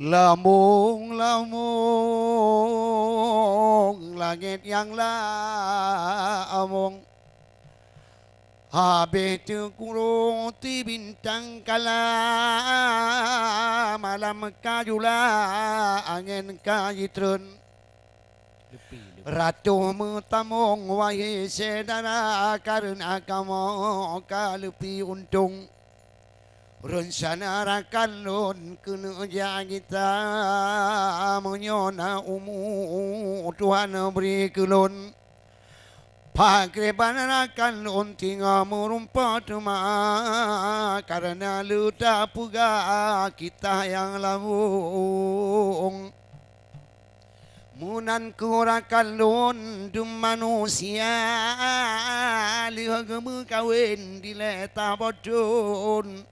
Lamung langit yang lamung, habis terkurung ti bintang kala, malam kajulah angin kajitren. Ratu metamung wahai saudara, karena kamu kalepi untung. Rencana rakan lun kena kita menyona umur Tuhan beri kelun. Pagreban rakan lun tinggal merumpat rumah, karena luta puga kita yang lambung. Munan kurakan lun dum manusia, lihat kawin di leta bodun.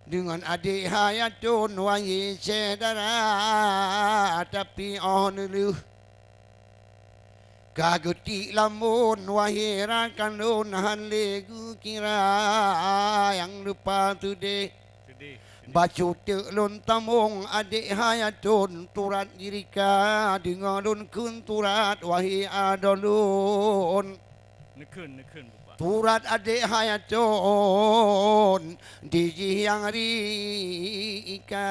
Dengan adik hayatun wahai saudara, tapi on lu kaguti lamun wahai rakan lun hanlegu kira yang lupa today. Bacu tek lun tamung adik hayatun turat jirika, dengan lun kun turat wahai adolun. Nekun Turat adik hayatun di yang rika.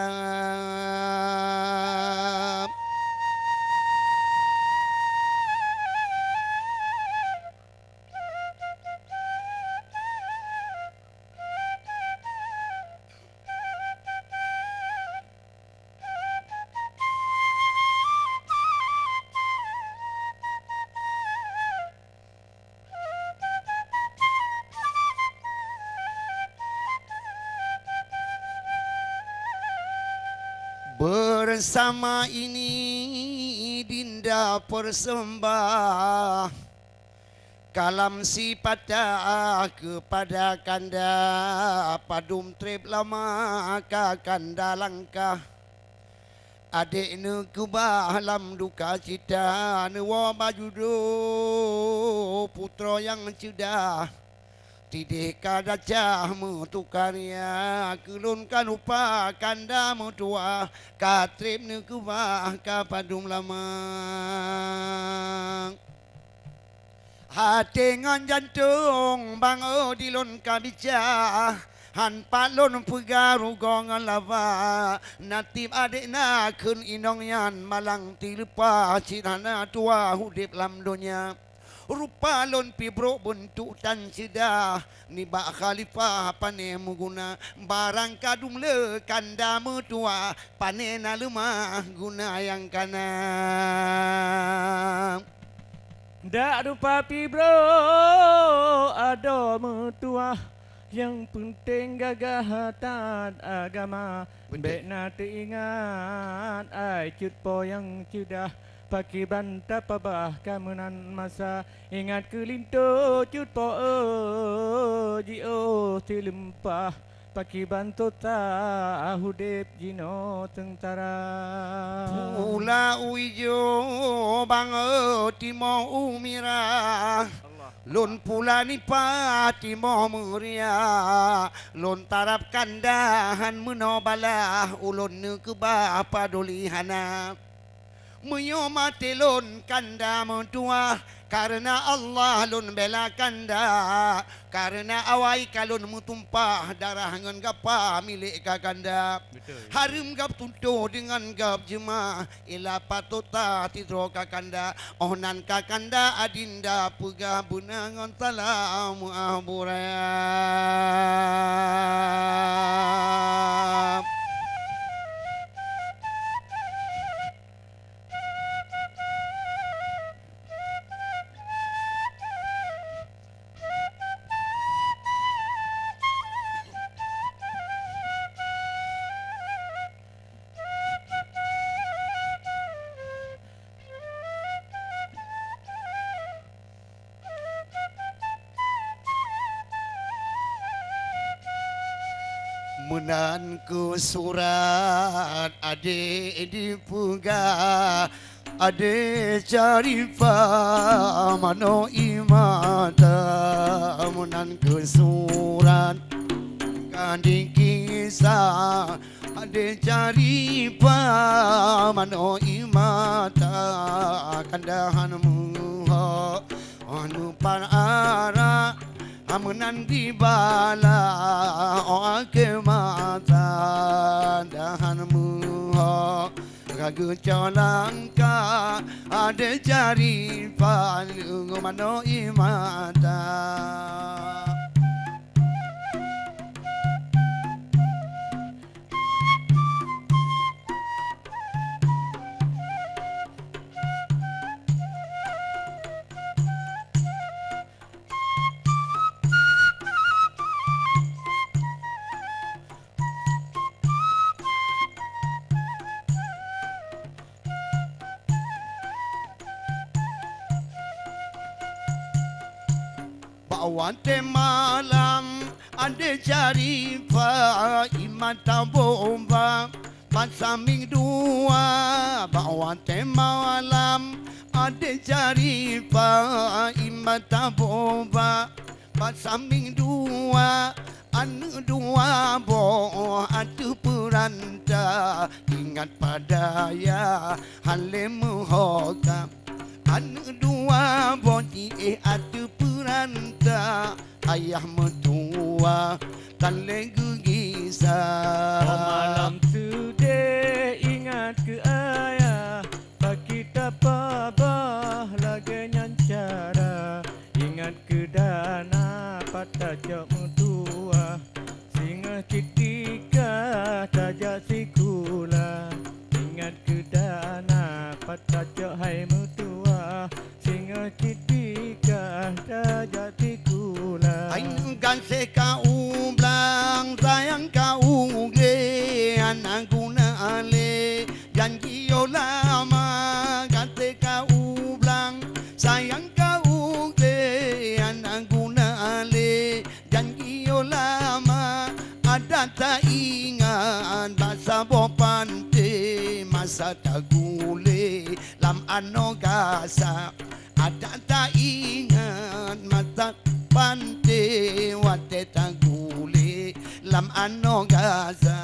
Bersama ini dinda persembah kalam si pada kepada kanda, padum trip lama ka kanda langkah. Adik ne kubah lam duka cita, ne wa bajudo putra yang cedah. Tidih kadacah mutukarya, kelunkan upah kanda mutua, katrip nekubah kapadum lama. Hati ngan jantung bang dilun kabica, han palun pugaru gongan lava. Natib adik na kun inong yan malang tilupa, cirana tua hudip lam dunia. Rupa lon pibro bentuk tan sedah, ni bak khalifah pane muguna, barang kadum le kanda metua, pane na lemah guna yang kanan. Dak rupa pibro ada metua, yang penting gagah taat agama. Bek na teringat ai cut po yang sudah pakai bantah pabah kamunan masa, ingat kelinto cut po jio tilempah pakai bantu ta hudip jino tentara. Pula uijo bang timo umira, lon pula ni pati mo muria, lon tarap kandahan menobalah ulon ne keba padolihana. Muyo mati lon kanda mentua, karena Allah lon bela kanda, karena awai kalon mutumpah darah ngan gapa milik kakanda. Harum gap tunto dengan gap jema, ila patota tidro kakanda, onan kakanda adinda puga bunangan salam aburaya. Menanku surat adik dipuga, adik cari mano imata. Menanku surat Kadi kisah ada cari pamano imata kandahanmu anu para amunan di bala oke mata dahanmu ragu colangka ada cari palu mano imata. Wante malam ada cari pa imata bomba pasaming dua bawante malam ada cari pa imata bomba pasaming dua anu dua bo atu peranta ingat pada ya halemu hoka anu dua boti atu peranta ayah mertua tan legu gisah. Oh malam sudah ingat ke ayah bagi tapabah lagi nyancara ingat ke dana patah jok mertua singa ketika tajak sikula ingat ke dana patah jok hai mertua singa ketika tajak sikula. Ainu kan seka umblang sayang kau ge anak guna ale janji yo lama kan seka umblang sayang kau ge anak guna ale janji yo lama ada tak ingat bahasa bopante masa tagule lam anogasa ada tak ingat mata pante wate tagule lam anogasa.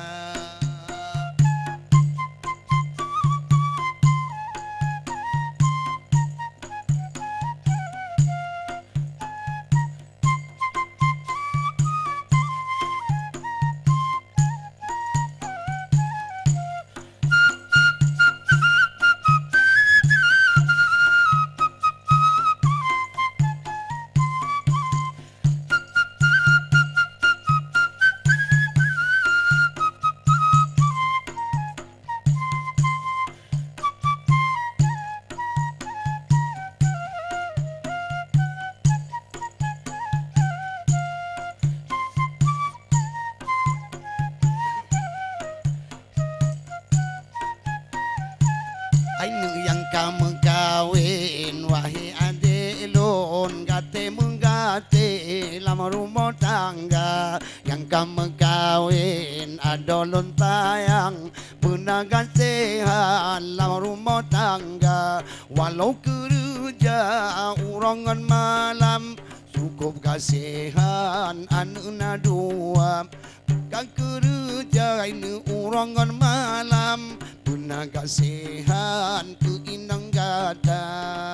Ainu yang kamu kawin wahai adik lon gate menggate lama rumah tangga yang kamu kawin adolon tayang penaga sehat lama rumah tangga walau kerja urangan malam cukup kasihan anuna dua kan kerja ini urangan malam punaga sehan ke inang gada.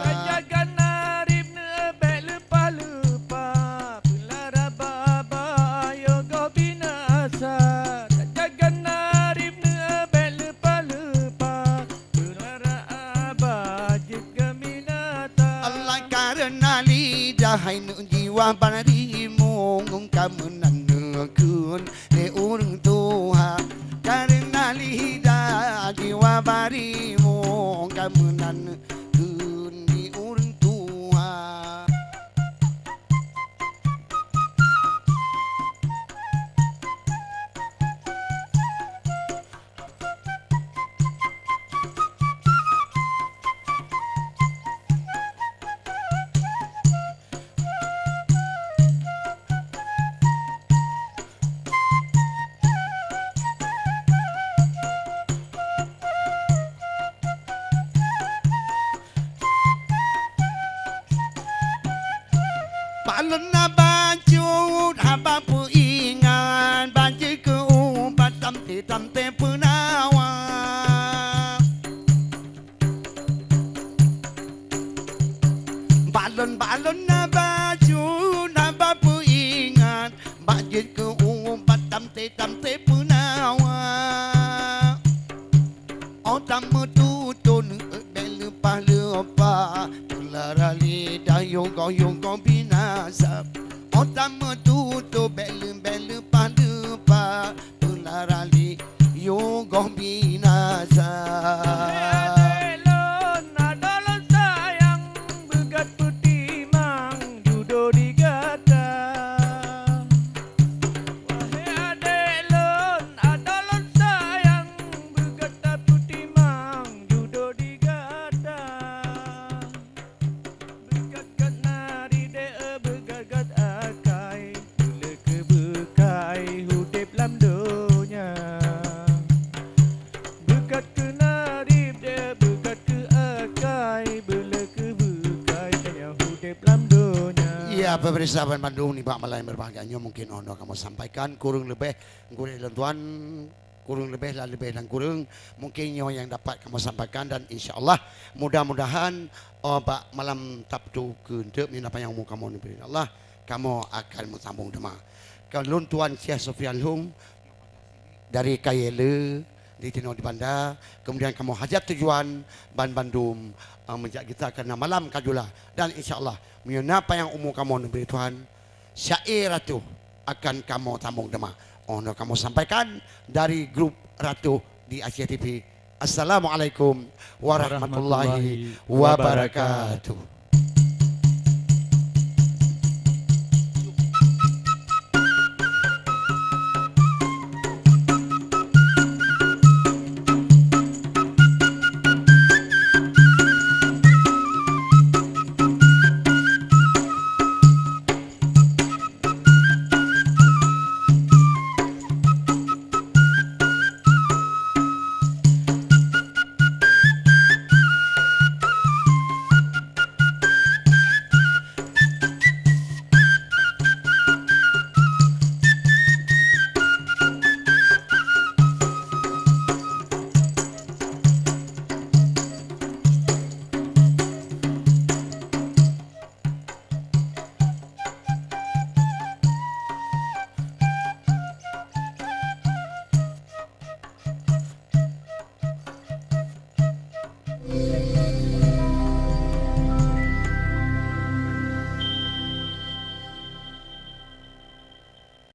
Kajagan narib nebek lupa-lupa Pelara baba yoga binasa Kajagan narib nebek lupa-lupa Pelara abah juga minata Allah karena lidah hainu jiwa panadimu kamu nanekun le urung tuha karena lidah jiwa barimu kamu nanekun di urung tuha. Palun na baju haba pu ingan balon-balon na baju na bapu ingat bajut ke umpat tamte punawa otam tutun lupa tularali dayung go binasa otam tutu lupa tularali go binasa. Pemirsa Bandung nih Pak Malay berbahagianya mungkin ono kamu sampaikan kurang lebih tuan kurang lebih lah lebih dan kurang mungkin yang dapat kamu sampaikan dan insyaallah mudah-mudahan Pak malam Sabtu keuntuk ni apa yang mau kamu beri Allah kamu akan bersambung dema. Kalau tuan Syekh Sofian Hum dari Kayele di Tino di Banda, kemudian kamu hajat tujuan Bandung menjak kita karena malam kajula dan insyaallah apa yang umur kamu beri Tuhan syair ratu akan kamu tambung dema ono kamu sampaikan dari grup Ratu di Asia TV. Assalamualaikum warahmatullahi wabarakatuh.